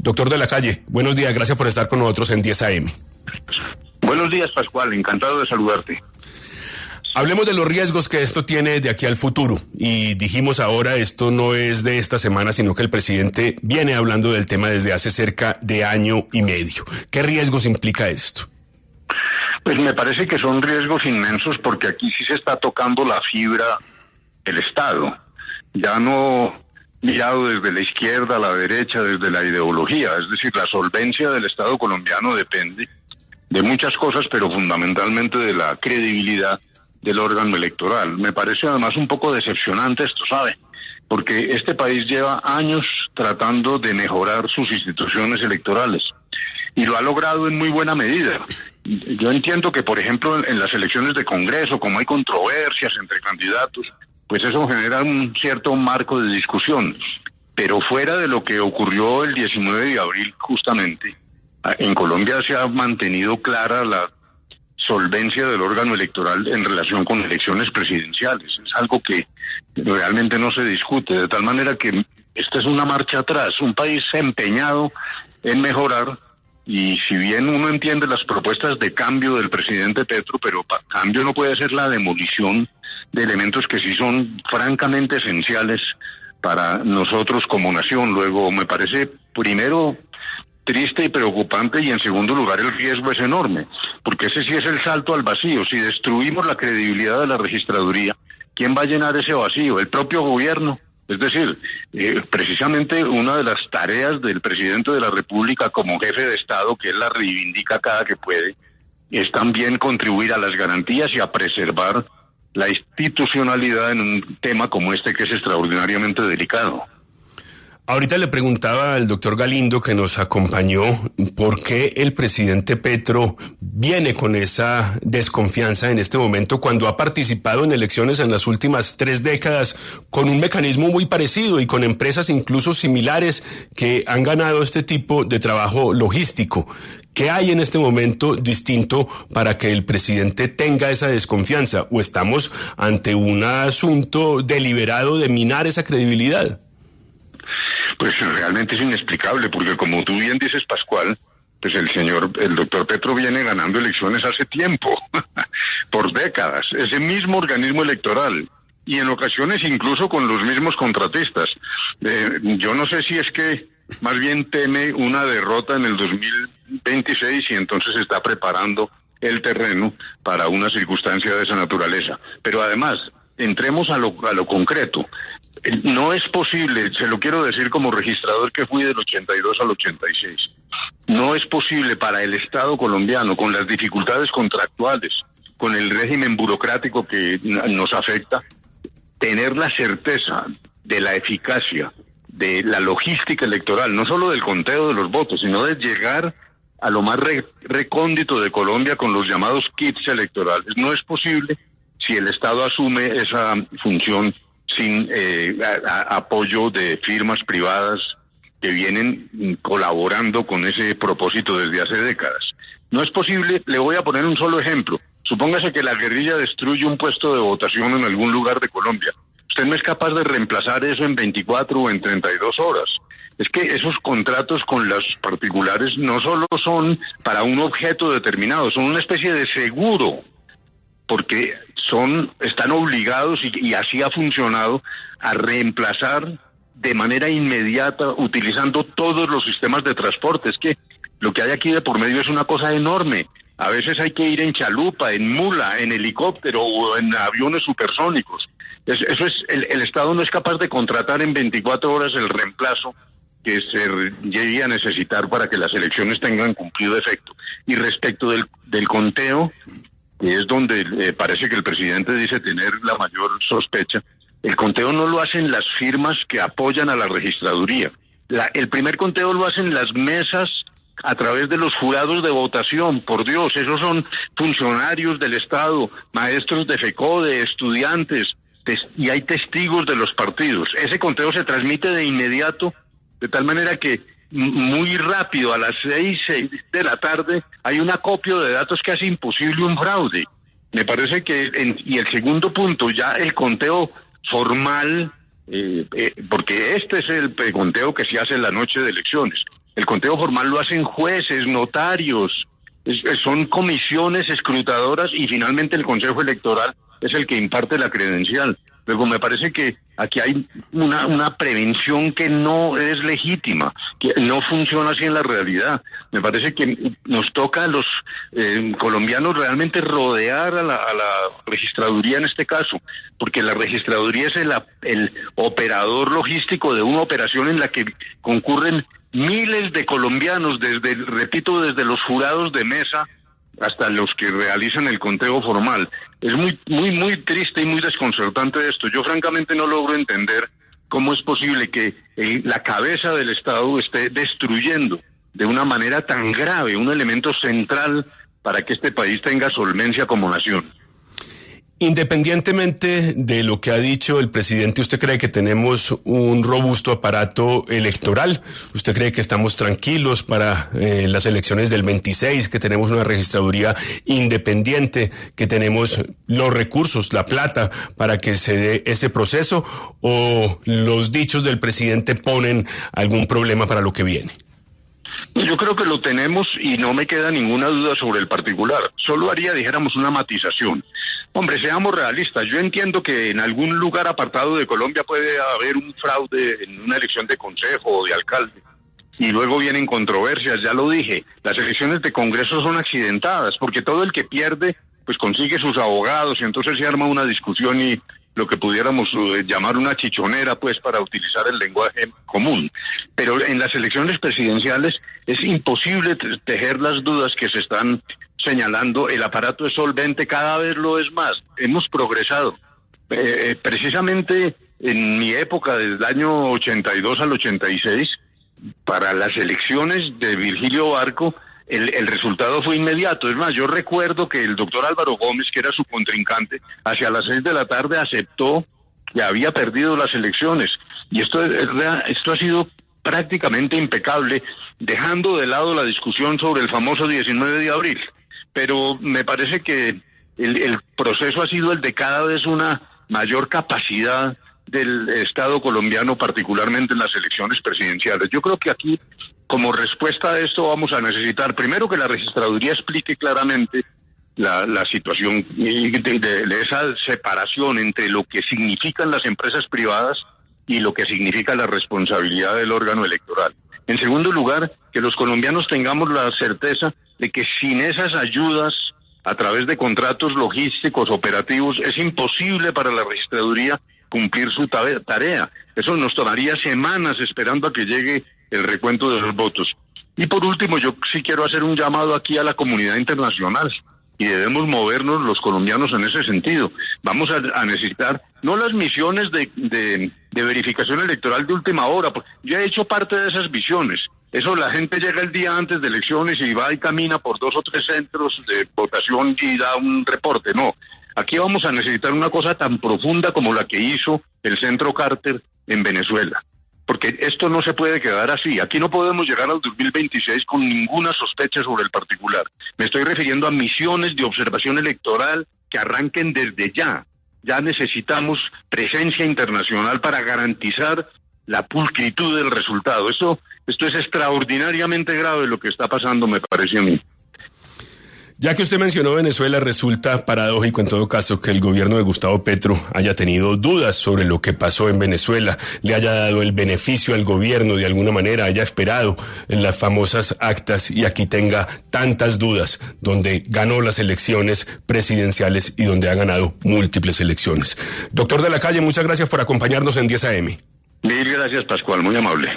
Doctor de la Calle, buenos días, gracias por estar con nosotros en 10 AM. Buenos días, Pascual, encantado de saludarte. Hablemos de los riesgos que esto tiene de aquí al futuro. Y dijimos ahora, esto no es de esta semana, sino que el presidente viene hablando del tema desde hace cerca de año y medio. ¿Qué riesgos implica esto? Pues me parece que son riesgos inmensos porque aquí sí se está tocando la fibra del Estado. Ya no mirado desde la izquierda a la derecha, desde la ideología. Es decir, la solvencia del Estado colombiano depende de muchas cosas, pero fundamentalmente de la credibilidad del órgano electoral. Me parece además un poco decepcionante esto, ¿sabe? Porque este país lleva años tratando de mejorar sus instituciones electorales y lo ha logrado en muy buena medida. Yo entiendo que, por ejemplo, en las elecciones de Congreso, como hay controversias entre candidatos, pues eso genera un cierto marco de discusión. Pero fuera de lo que ocurrió el 19 de abril, justamente, en Colombia se ha mantenido clara la solvencia del órgano electoral en relación con elecciones presidenciales. Es algo que realmente no se discute, de tal manera que esta es una marcha atrás, un país empeñado en mejorar, y si bien uno entiende las propuestas de cambio del presidente Petro, pero cambio no puede ser la demolición de elementos que sí son francamente esenciales para nosotros como nación. Luego, me parece, primero, triste y preocupante, y en segundo lugar el riesgo es enorme, porque ese sí es el salto al vacío. Si destruimos la credibilidad de la registraduría, ¿quién va a llenar ese vacío? El propio gobierno. Es decir, precisamente una de las tareas del presidente de la República como jefe de Estado, que él la reivindica cada que puede, es también contribuir a las garantías y a preservar la institucionalidad en un tema como este, que es extraordinariamente delicado. Ahorita le preguntaba al doctor Galindo, que nos acompañó, por qué el presidente Petro viene con esa desconfianza en este momento cuando ha participado en elecciones en las últimas 3 décadas con un mecanismo muy parecido y con empresas incluso similares que han ganado este tipo de trabajo logístico. ¿Qué hay en este momento distinto para que el presidente tenga esa desconfianza? ¿O estamos ante un asunto deliberado de minar esa credibilidad? Pues realmente es inexplicable, porque como tú bien dices, Pascual, pues el doctor Petro viene ganando elecciones hace tiempo, por décadas, ese mismo organismo electoral, y en ocasiones incluso con los mismos contratistas. Yo no sé si es que más bien teme una derrota en el 2026 y entonces está preparando el terreno para una circunstancia de esa naturaleza. Pero además, entremos a lo concreto. No es posible, se lo quiero decir como registrador que fui del 82 al 86, no es posible para el Estado colombiano, con las dificultades contractuales, con el régimen burocrático que nos afecta, tener la certeza de la eficacia de la logística electoral, no solo del conteo de los votos, sino de llegar a lo más recóndito de Colombia con los llamados kits electorales. No es posible si el Estado asume esa función sin apoyo de firmas privadas que vienen colaborando con ese propósito desde hace décadas. No es posible. Le voy a poner un solo ejemplo. Supóngase que la guerrilla destruye un puesto de votación en algún lugar de Colombia. Usted no es capaz de reemplazar eso en 24 o en 32 horas. Es que esos contratos con los particulares no solo son para un objeto determinado, son una especie de seguro, porque están obligados, y así ha funcionado, a reemplazar de manera inmediata, utilizando todos los sistemas de transporte. Es que lo que hay aquí de por medio es una cosa enorme. A veces hay que ir en chalupa, en mula, en helicóptero o en aviones supersónicos. El Estado no es capaz de contratar en 24 horas el reemplazo que se llegue a necesitar para que las elecciones tengan cumplido efecto. Y respecto del conteo, que es donde parece que el presidente dice tener la mayor sospecha, el conteo no lo hacen las firmas que apoyan a la registraduría. El primer conteo lo hacen las mesas a través de los jurados de votación. Por Dios, esos son funcionarios del Estado, maestros de FECODE, estudiantes, y hay testigos de los partidos. Ese conteo se transmite de inmediato, de tal manera que muy rápido, a las 6 de la tarde, hay un acopio de datos que hace imposible un fraude. Me parece que, y el segundo punto, ya el conteo formal, porque este es el conteo que se hace en la noche de elecciones. El conteo formal lo hacen jueces, notarios, son comisiones escrutadoras y finalmente el Consejo Electoral es el que imparte la credencial. Luego me parece que aquí hay una prevención que no es legítima, que no funciona así en la realidad. Me parece que nos toca a los colombianos realmente rodear a la registraduría en este caso, porque la registraduría es el operador logístico de una operación en la que concurren miles de colombianos, desde los jurados de mesa hasta los que realizan el conteo formal. Es muy triste y muy desconcertante esto. Yo francamente no logro entender cómo es posible que la cabeza del Estado esté destruyendo de una manera tan grave un elemento central para que este país tenga solvencia como nación. Independientemente de lo que ha dicho el presidente, ¿usted cree que tenemos un robusto aparato electoral? ¿Usted cree que estamos tranquilos para las elecciones del 26, que tenemos una registraduría independiente, que tenemos los recursos, la plata para que se dé ese proceso? ¿O los dichos del presidente ponen algún problema para lo que viene? Yo creo que lo tenemos y no me queda ninguna duda sobre el particular. Solo haría, dijéramos, una matización. Hombre, seamos realistas. Yo entiendo que en algún lugar apartado de Colombia puede haber un fraude en una elección de consejo o de alcalde. Y luego vienen controversias, ya lo dije. Las elecciones de Congreso son accidentadas, porque todo el que pierde, pues consigue sus abogados y entonces se arma una discusión y lo que pudiéramos llamar una chichonera, pues, para utilizar el lenguaje común. Pero en las elecciones presidenciales es imposible tejer las dudas que se están señalando. El aparato es solvente, cada vez lo es más. Hemos progresado. Precisamente en mi época, desde el año 82 al 86, para las elecciones de Virgilio Barco, el resultado fue inmediato. Es más, yo recuerdo que el doctor Álvaro Gómez, que era su contrincante, hacia las 6 de la tarde aceptó que había perdido las elecciones. Y esto ha sido prácticamente impecable, dejando de lado la discusión sobre el famoso 19 de abril. Pero me parece que el proceso ha sido el de cada vez una mayor capacidad del Estado colombiano, particularmente en las elecciones presidenciales. Yo creo que aquí, como respuesta a esto, vamos a necesitar primero que la registraduría explique claramente la situación de esa separación entre lo que significan las empresas privadas y lo que significa la responsabilidad del órgano electoral. En segundo lugar, que los colombianos tengamos la certeza de que sin esas ayudas a través de contratos logísticos operativos es imposible para la registraduría cumplir su tarea. Eso nos tomaría semanas esperando a que llegue el recuento de los votos. Y por último, yo sí quiero hacer un llamado aquí a la comunidad internacional y debemos movernos los colombianos en ese sentido. Vamos a necesitar no las misiones de verificación electoral de última hora, porque yo he hecho parte de esas misiones. Eso, la gente llega el día antes de elecciones y va y camina por 2 o 3 centros de votación y da un reporte. No, aquí vamos a necesitar una cosa tan profunda como la que hizo el Centro Carter en Venezuela. Porque esto no se puede quedar así. Aquí no podemos llegar al 2026 con ninguna sospecha sobre el particular. Me estoy refiriendo a misiones de observación electoral que arranquen desde ya. Ya necesitamos presencia internacional para garantizar la pulcritud del resultado. Esto es extraordinariamente grave lo que está pasando, me parece a mí. Ya que usted mencionó Venezuela, resulta paradójico en todo caso que el gobierno de Gustavo Petro haya tenido dudas sobre lo que pasó en Venezuela, le haya dado el beneficio al gobierno de alguna manera, haya esperado en las famosas actas y aquí tenga tantas dudas, donde ganó las elecciones presidenciales y donde ha ganado múltiples elecciones. Doctor de la Calle, muchas gracias por acompañarnos en 10 AM. Mil gracias, Pascual, muy amable.